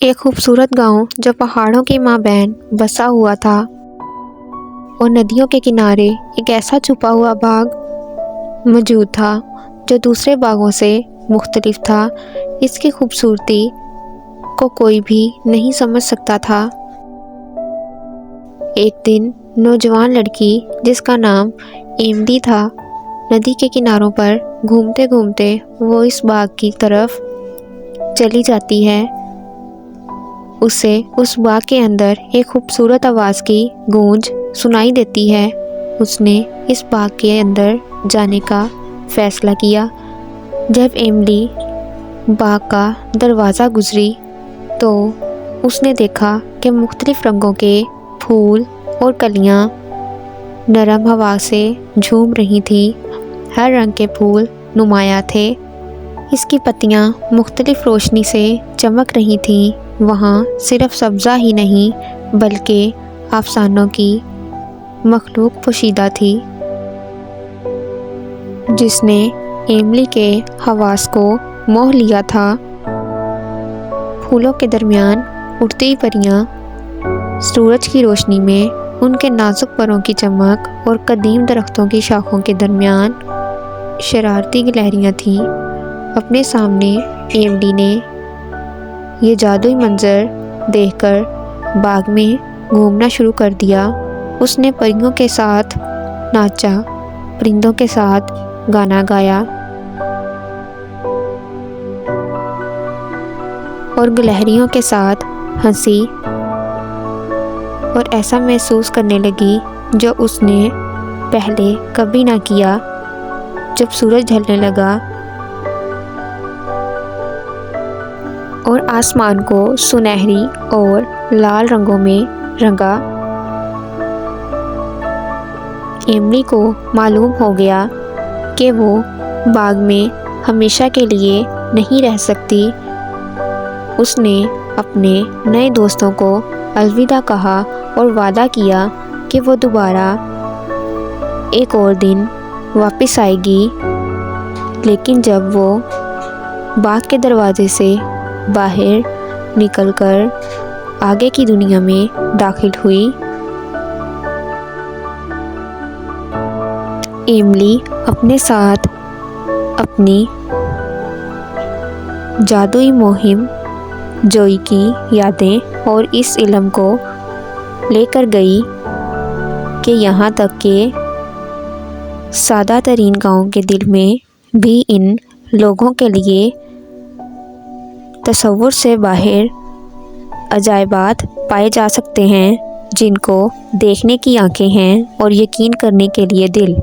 एक खूबसूरत गांव जो पहाड़ों की माँ बहन बसा हुआ था और नदियों के किनारे एक ऐसा छुपा हुआ बाग मौजूद था जो दूसरे बागों से मुख्तलिफ था। इसकी खूबसूरती को कोई भी नहीं समझ सकता था। एक दिन नौजवान लड़की जिसका नाम एमडी था, नदी के किनारों पर घूमते घूमते वो इस बाग की तरफ चली जाती है। उसे उस बाग के अंदर एक खूबसूरत आवाज़ की गूंज सुनाई देती है। उसने इस बाग के अंदर जाने का फ़ैसला किया। जब एमली बाग का दरवाज़ा गुजरी तो उसने देखा कि मुख्तलिफ़ रंगों के फूल और कलियां नरम हवा से झूम रही थी। हर रंग के फूल नुमाया थे। इसकी पत्तियां मुख्तलिफ़ रोशनी से चमक रही थीं। वहाँ सिर्फ सब्ज़ा ही नहीं बल्कि अफसानों की मखलूक पोशीदा थी, जिसने एमली के हवास को मोह लिया था। फूलों के दरमियान उड़ती परियां सूरज की रोशनी में उनके नाजुक परों की चमक और कदीम दरख्तों की शाखों के दरमियान शरारती गिलहरियां थीं। अपने सामने एमली ने ये जादुई मंजर देखकर बाग में घूमना शुरू कर दिया। उसने परियों के साथ नाचा, परिंदों के साथ गाना गाया और गिलहरियों के साथ हंसी और ऐसा महसूस करने लगी जो उसने पहले कभी ना किया। जब सूरज ढलने लगा और आसमान को सुनहरी और लाल रंगों में रंगा, एमली को मालूम हो गया कि वो बाग में हमेशा के लिए नहीं रह सकती। उसने अपने नए दोस्तों को अलविदा कहा और वादा किया कि वो दोबारा एक और दिन वापस आएगी। लेकिन जब वो बाग के दरवाजे से बाहर निकलकर आगे की दुनिया में दाखिल हुई, एमली अपने साथ अपनी जादुई मुहिम जोई की यादें और इस इल्म को लेकर गई कि यहाँ तक के सादा तरीन गाँव के दिल में भी इन लोगों के लिए तसव्वुर से बाहर अजायबात पाए जा सकते हैं, जिनको देखने की आंखें हैं और यकीन करने के लिए दिल।